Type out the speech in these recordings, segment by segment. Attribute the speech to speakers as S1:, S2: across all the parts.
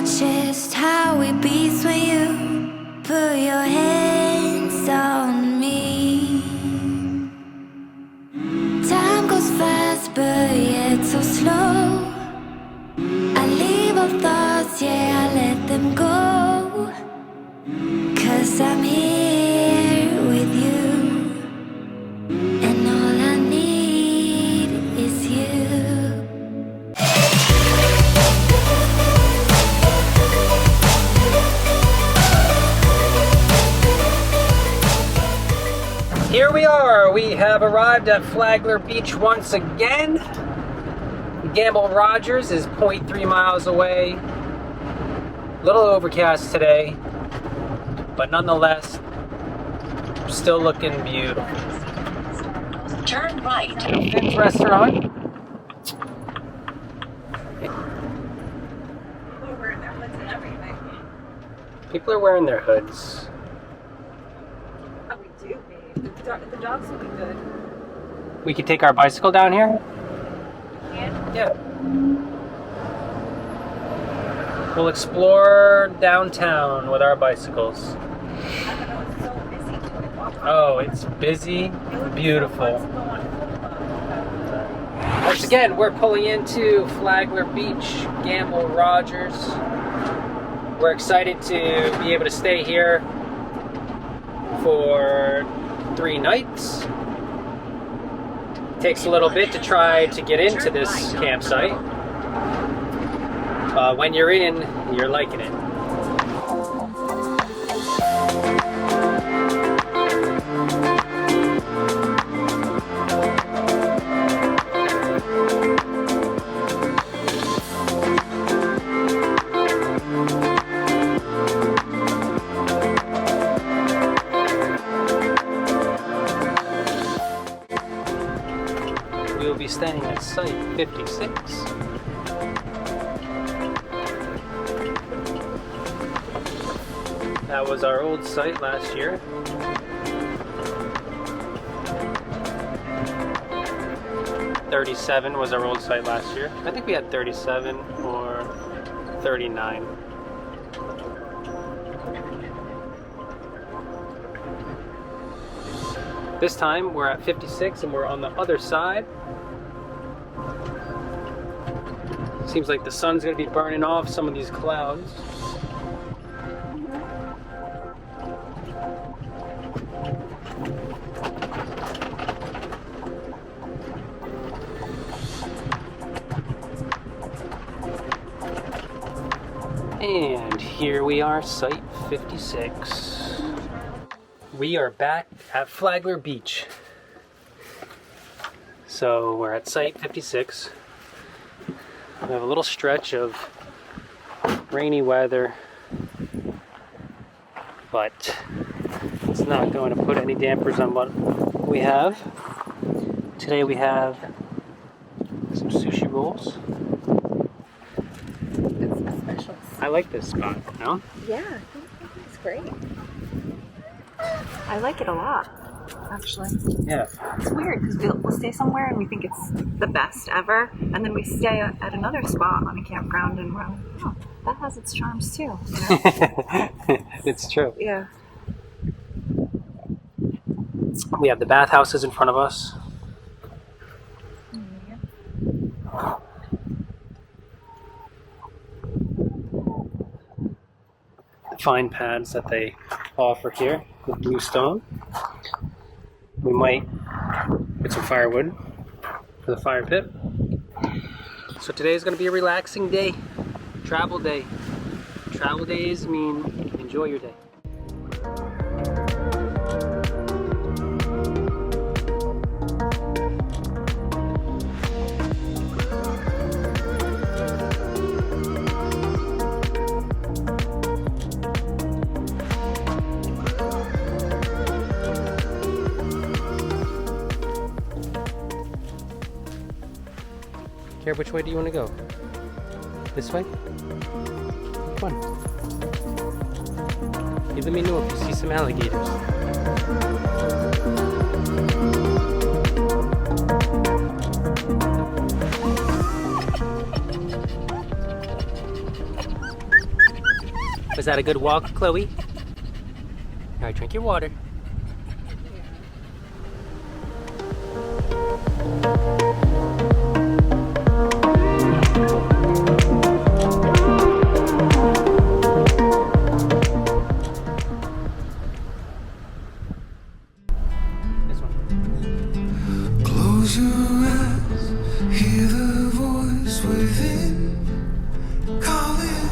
S1: just how it beats when you put your hands on me. Time goes fast, but yet so slow. I leave all thoughts, yeah, I let them go. 'Cause I'm here with you, and all I need is you.
S2: Here we are. We have arrived at Flagler Beach once again. Gamble Rogers is 0.3 miles away. A little overcast today, but nonetheless, still looking beautiful.
S3: Turn right.
S2: Finn's restaurant. People are wearing their hoods.
S4: Oh, we do, babe. The dogs will be good.
S2: We could take our bicycle down here. Yeah. We'll explore downtown with our bicycles. Oh, it's busy, beautiful. Once again, we're pulling into Flagler Beach, Gamble Rogers. We're excited to be able to stay here for 3 nights. Takes a little bit to try to get into this campsite. When you're in, you're liking it. We'll be staying at Site 56. That was our old site last year. $37 was our old site last year. I think we had 37 or 39. This time we're at 56 and we're on the other side. Seems like the sun's gonna be burning off some of these clouds. And here we are, Site 56. We are back at Flagler Beach. So we're at Site 56. We have a little stretch of rainy weather, but it's not going to put any dampers on what we have. Today we have some sushi rolls. I like this spot, no?
S4: Yeah, I think it's great. I like it a lot, actually.
S2: Yeah.
S4: It's weird because we'll stay somewhere and we think it's the best ever, and then we stay at another spot on a campground and we're like, oh, that has its charms too. You know?
S2: It's true.
S4: Yeah.
S2: We have the bathhouses in front of us. Fine pads that they offer here with blue stone. We might get some firewood for the fire pit. So today is going to be a relaxing day, travel day. Travel days mean enjoy your day. Care which way do you want to go? This way? Come on. You let me know if you see some alligators. Was that a good walk, Chloe? All right, drink your water. This one.
S5: Close your eyes, hear the voice within, calling.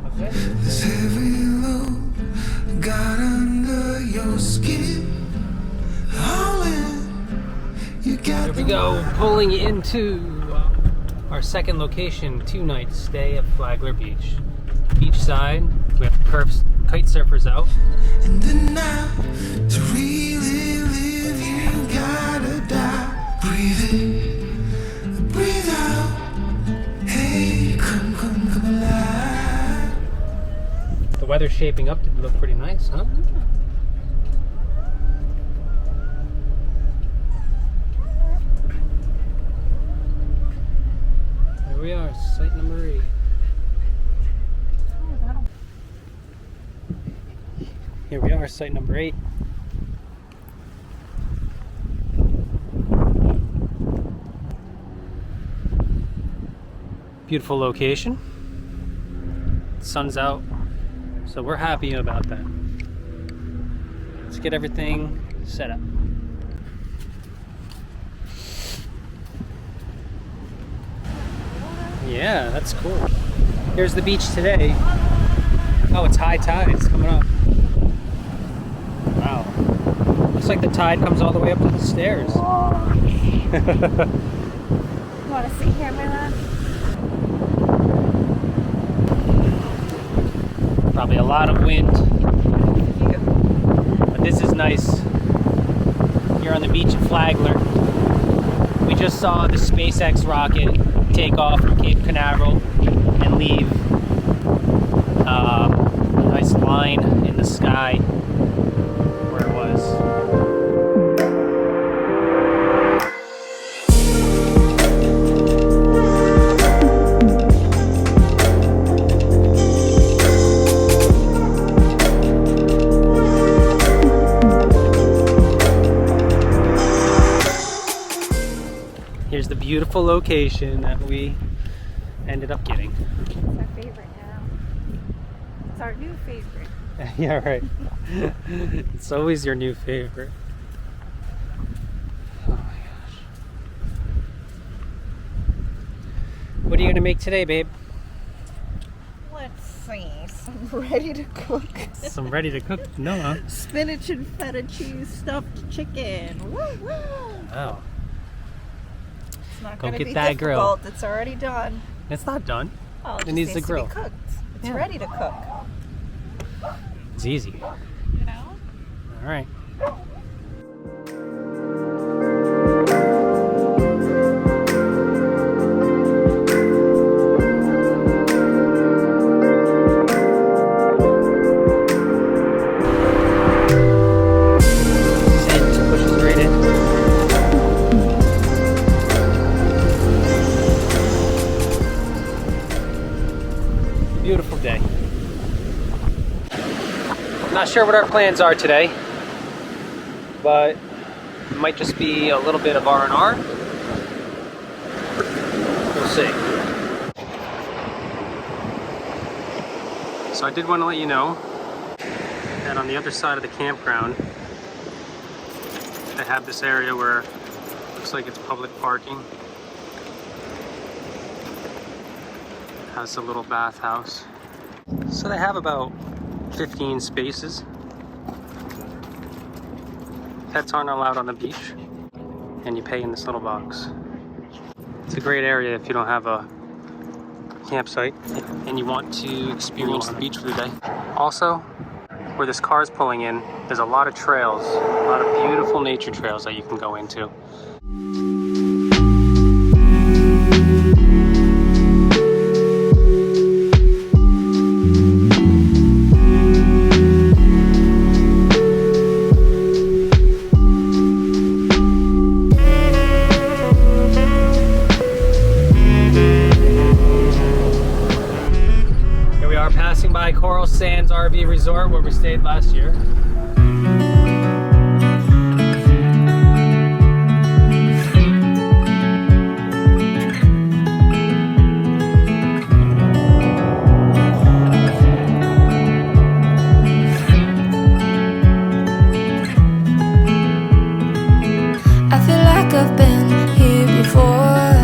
S2: Okay.
S5: This heavy load got under your skin, howling. You got
S2: Here we go, pulling into our second location, 2-night stay at Flagler Beach. Beachside, we have kite surfers out.
S5: and then now to really live, you gotta die. Breathe in, breathe out. Hey, come alive.
S2: The weather's shaping up to look pretty nice, huh? Here we are, site number 8. Here we are, site number 8. Beautiful location. Sun's out, so we're happy about that. Let's get everything set up. Yeah, that's cool. Here's the beach today. Oh, it's high tide. It's coming up. Wow. Looks like the tide comes all the way up to the stairs.
S4: You want to sit here, my love?
S2: Probably a lot of wind. But this is nice. Here on the beach at Flagler. We just saw the SpaceX rocket take off from Cape Canaveral and leave a nice line in the sky where it was. Here's the beautiful location that we ended up getting.
S4: It's our favorite now. It's our new favorite.
S2: Yeah, right. It's always your new favorite. Oh my gosh. What are you gonna make today, babe?
S4: Let's see. Some ready to cook.
S2: Some ready to cook? No, huh?
S4: Spinach and feta cheese stuffed chicken. Woo woo!
S2: Oh,
S4: It's not
S2: Go
S4: going to
S2: get
S4: be
S2: that
S4: difficult.
S2: grill.
S4: It's already done.
S2: it's not done.
S4: Oh, it
S2: It
S4: just
S2: needs to
S4: needs
S2: grill.
S4: be cooked. It's
S2: Yeah.
S4: ready to cook.
S2: It's easy.
S4: You know?
S2: All right. It pushes right in. Beautiful day. Not sure what our plans are today, but it might just be a little bit of R&R. We'll see. So I did want to let you know that on the other side of the campground, they have this area where it looks like it's public parking. It has a little bathhouse. So they have about 15 spaces. Pets aren't allowed on the beach, and you pay in this little box. It's a great area if you don't have a campsite and you want to experience the beach for the day. Also, where this car is pulling in, there's a lot of trails, a lot of beautiful nature trails that you can go into. passing by Coral Sands RV Resort where we stayed last year.
S1: I feel like I've been here before,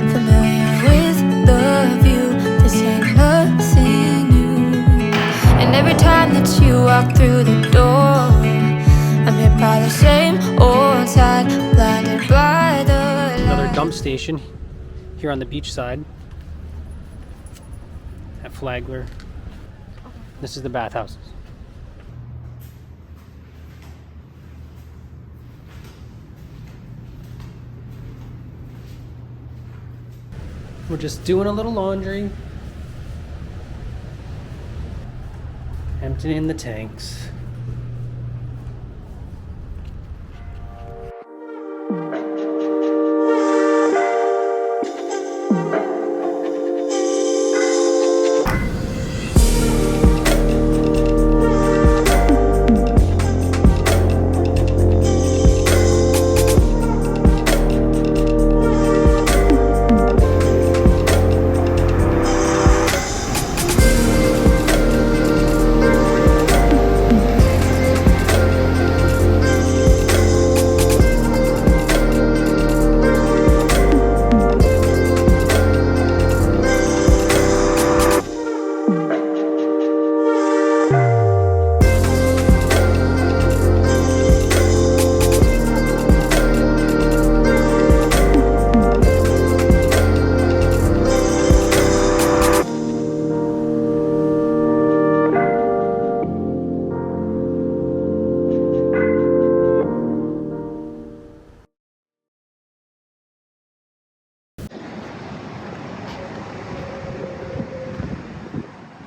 S1: familiar with the view. This ain't nothing new. And every time that you walk through the door, I'm hit by the same old side, blinded by the
S2: Another
S1: light.
S2: dump station here on the beach side at Flagler. This is the bathhouses. We're just doing a little laundry, emptying the tanks.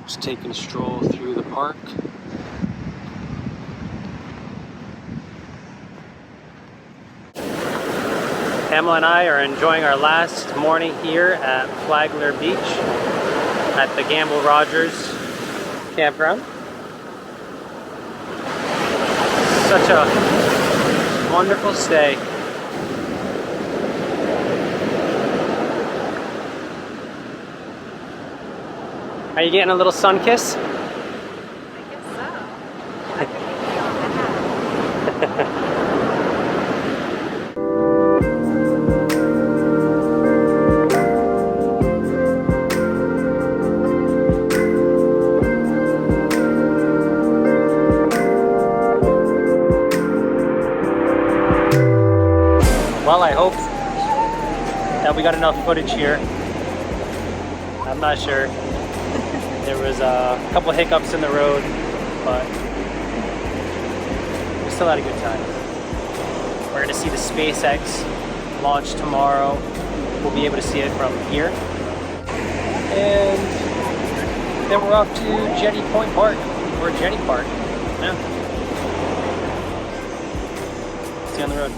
S2: Just taking a stroll through the park. Pamela and I are enjoying our last morning here at Flagler Beach at the Gamble Rogers Campground. Such a wonderful stay. Are you getting a little sun kiss?
S4: I guess so. I can feel the hat.
S2: Well, I hope that we got enough footage here. I'm not sure. There was a couple hiccups in the road, but we still had a good time. We're going to see the SpaceX launch tomorrow. We'll be able to see it from here. And then we're off to Jetty Point Park, or Jetty Park. Yeah. See you on the road.